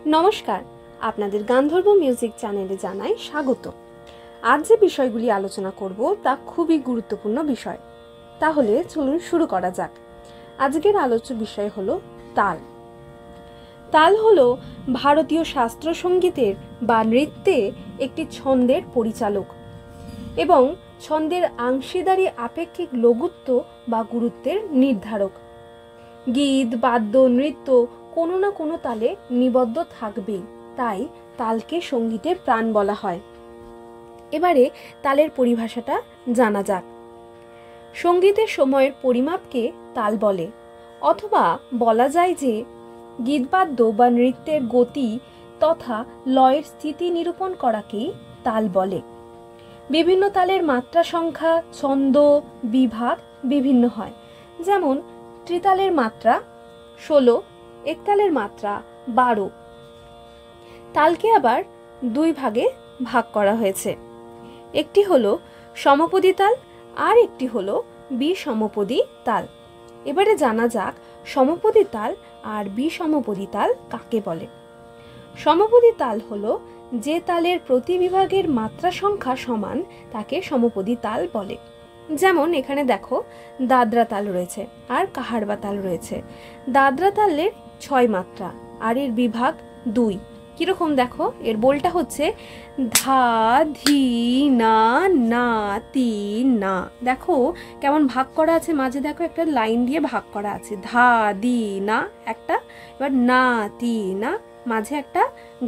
নমস্কার, আপনাদের গান্ধর্ব মিউজিক চ্যানেলে জানাই স্বাগত। আজ যে বিষয়গুলি আলোচনা করব তা খুবই গুরুত্বপূর্ণ বিষয়। তাহলে চলুন শুরু করা যাক। আজকের আলোচ্য বিষয় হলো তাল। তাল হলো ভারতীয় শাস্ত্রীয় সঙ্গীতের বা নৃত্যে একটি ছন্দের পরিচালক এবং ছন্দের অংশীদারি আপেক্ষিক লঘুত্ব বা গুরুত্বের নির্ধারক। গীত, বাদ্য, নৃত্য কোনো না কোনো তালে নিবদ্ধ থাকবেই, তাই তালকে সঙ্গীতের প্রাণ বলা হয়। এবারে তালের পরিভাষাটা জানা যাক। সঙ্গীতের সময়ের পরিমাপকে তাল বলে, অথবা বলা যায় যে গীতবাদ্য বা নৃত্যের গতি তথা লয়ের স্থিতি নিরূপণ করাকেই তাল বলে। বিভিন্ন তালের মাত্রা সংখ্যা, ছন্দ, বিভাগ বিভিন্ন হয়। যেমন ত্রিতালের মাত্রা 16, একতালের মাত্রা 12। তালকে আবার দুই ভাগে ভাগ করা হয়েছে। একটি হলো সমপদী তাল আর একটি হলো বিষমপদী তাল। এবারে জানা যাক সমপদী তাল আর বিষমপদী তাল কাকে বলে। সমপদী তাল হলো যে তালের প্রতি বিভাগের মাত্রা সংখ্যা সমান তাকে সমপদী তাল বলে। যেমন এখানে দেখো দাদরা তাল রয়েছে আর কাহারবা তাল রয়েছে। দাদরা তালের 6 মাত্রা আর এর বিভাগ 2। কিরকম দেখো, এর বোলটা হচ্ছে ধা, ধি, না, না, তি, না। দেখো কেমন ভাগ করা আছে, মাঝে দেখো একটা লাইন দিয়ে ভাগ করা আছে। ধা, দি, না একটা, এবার না, তি, না, মাঝে একটা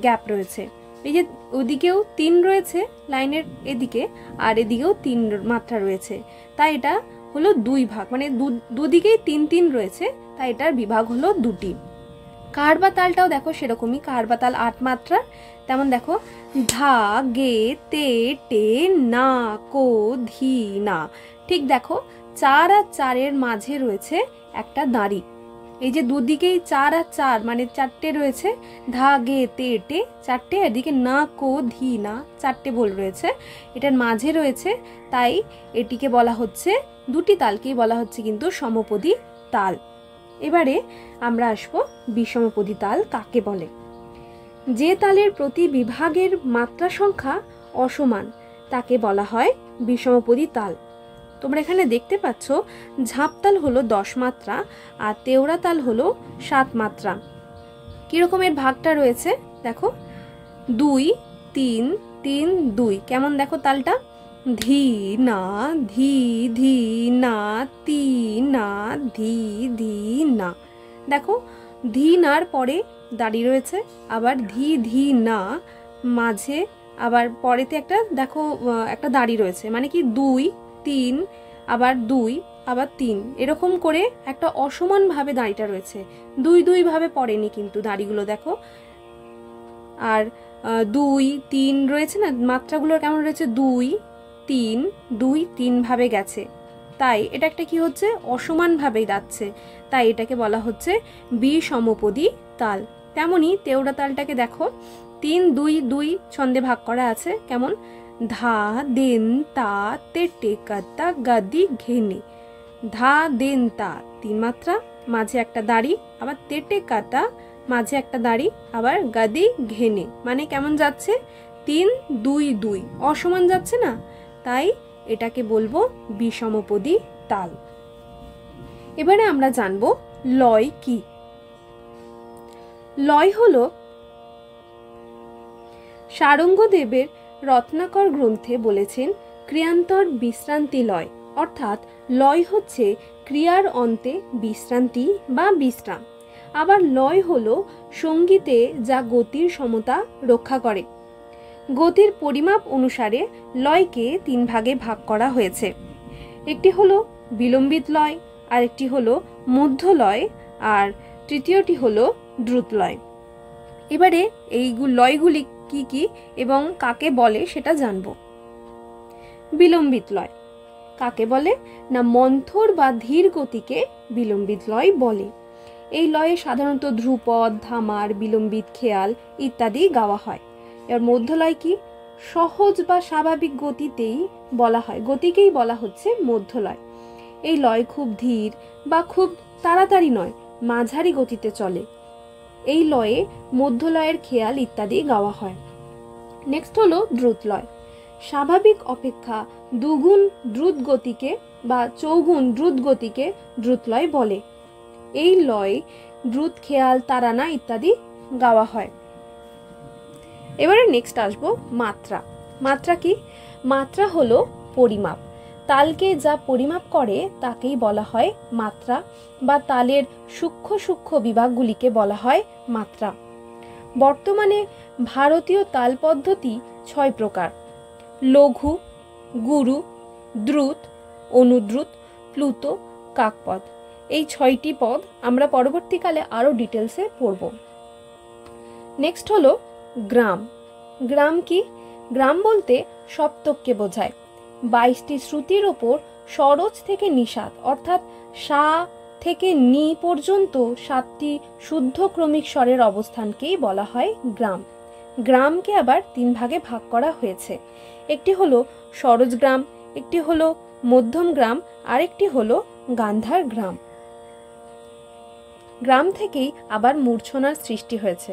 গ্যাপ রয়েছে। এই যে ওদিকেও 3 রয়েছে লাইনের এদিকে, আর এদিকেও 3 মাত্রা রয়েছে, তাই এটা হলো 2 ভাগ, মানে দুদিকেই 3 রয়েছে, তাই এটার বিভাগ হলো 2টি। কাহারবা তালটাও দেখো সেরকমই, কাহারবা তাল 8 মাত্রা। তেমন দেখো ধা, গে, তে, টে, না, কো, ধি, না। ঠিক দেখো 4 আর 4 এর মাঝে রয়েছে একটা দাঁড়ি। এই যে দুদিকেই 4 আর 4 মানে 4টে রয়েছে, ধা, গে, তে, টে 4টে, এদিকে না, কো, ধি, না 4টে বোল রয়েছে, এটার মাঝে রয়েছে, তাই এটিকে বলা হচ্ছে, দুটি তালকেই বলা হচ্ছে কিন্তু সমপদী তাল। এবারে আমরা আসবো বিষমপদী তাল কাকে বলে। যে তালের প্রতি বিভাগের মাত্রা সংখ্যা অসমান তাকে বলা হয় বিষমপদী তাল। তোমরা এখানে দেখতে পাচ্ছ ঝাঁপতাল হলো 10 মাত্রা আর তেওড়া তাল হলো 7 মাত্রা। কিরকমের ভাগটা রয়েছে দেখো, 2, 3, 3, 2। কেমন দেখো তালটা, ধি, না, ধি, ধি, না, তি, না, ধি, ধি, না। দেখো ধি নার পরে দাঁড়ি রয়েছে, আবার ধি, ধি, না মাঝে আবার পরেতে একটা দেখো একটা দাঁড়ি রয়েছে, মানে কি 2, 3, আবার 2, আবার 3, এরকম করে একটা অসমান ভাবে দাঁড়িটা রয়েছে। 2 ভাবে পড়েনি কিন্তু দাঁড়িগুলো দেখো, আর 2, 3 রয়েছে না, মাত্রাগুলো কেমন রয়েছে 2, 3, 2, 3 ভাবে গেছে, তাই এটা একটা কি হচ্ছে, অসমান ভাবে যাচ্ছে, তাই এটাকে বলা হচ্ছে বিষমপদী তাল। তেমনি তেওড়া তালটাকে দেখো 3, 2, 2 ছন্দে ভাগ করা আছে। কেমন, ধা, দেন, তা, তেটে, কাতা, গাদি, ঘেনে। ধা, দেন, তা 3 মাত্রা, মাঝে একটা দাঁড়ি, আবার তেটে, কাতা মাঝে একটা দাঁড়ি, আবার গাদি, ঘেনে, মানে কেমন যাচ্ছে 3, 2, 2 অসমান যাচ্ছে না, তাই এটাকে বলবো বিষমপদী তাল। এবারে আমরা জানবো লয় কি। লয় হলো শারঙ্গদেবের রত্নাকর গ্রন্থে বলেছেন ক্রিয়ান্তর বিশ্রান্তি লয়, অর্থাৎ লয় হচ্ছে ক্রিয়ার অন্তে বিশ্রান্তি বা বিশ্রাম। আবার লয় হলো সঙ্গীতে যা গতির সমতা রক্ষা করে। গতির পরিমাপ অনুসারে লয়কে 3 ভাগে ভাগ করা হয়েছে। একটি হলো বিলম্বিত লয়, আরেকটি হলো মধ্য লয়, আর তৃতীয়টি হলো দ্রুত লয়। এবারে এই লয়গুলি কি কি এবং কাকে বলে সেটা জানব। বিলম্বিত লয় কাকে বলে না, মন্থর বা ধীর গতিকে বিলম্বিত লয় বলে। এই লয়ে সাধারণত ধ্রুপদ, ধামার, বিলম্বিত খেয়াল ইত্যাদি গাওয়া হয়। এর মধ্যলয় কি, সহজ বা স্বাভাবিক গতিতেই বলা হয়, গতিকেই বলা হচ্ছে মধ্যলয়। এই লয় খুব ধীর বা খুব তাড়াতাড়ি নয়, মাঝারি গতিতে চলে। এই লয়ে মধ্যলয়ের খেয়াল ইত্যাদি গাওয়া হয়। নেক্সট হলো দ্রুত লয়। স্বাভাবিক অপেক্ষা দুগুণ দ্রুত গতিকে বা চৌগুণ দ্রুত গতিকে দ্রুতলয় বলে। এই লয় দ্রুত খেয়াল, তারানা ইত্যাদি গাওয়া হয়। এবারে নেক্সট আসবো মাত্রা। মাত্রা কি? মাত্রা হলো পরিমাপ। তালকে যা পরিমাপ করে তাকেই বলা হয় মাত্রা, বা তালের সূক্ষ্ম সূক্ষ্ম বিভাগগুলিকে বলা হয় মাত্রা। বর্তমানে ভারতীয় তাল পদ্ধতি 6 প্রকার: লঘু, গুরু, দ্রুত, অনুদ্রুত, প্লুত, কাকপদ। এই 6টি পদ আমরা পরবর্তীকালে আরো ডিটেলসে পড়ব। নেক্সট হলো গ্রাম। গ্রাম কি? গ্রাম বলতে সপ্তককে বোঝায়। 22টি শ্রুতির ওপর সরোজ থেকে নিষাদ অর্থাৎ সা থেকে নি পর্যন্ত 7টি শুদ্ধ ক্রমিক স্বরের অবস্থানকেই বলা হয় গ্রাম। গ্রামকে আবার 3 ভাগে ভাগ করা হয়েছে। একটি হলো সরোজ গ্রাম, একটি হলো মধ্যম গ্রাম, আর একটি হলো গান্ধার গ্রাম। গ্রাম থেকেই আবার মূর্ছনার সৃষ্টি হয়েছে।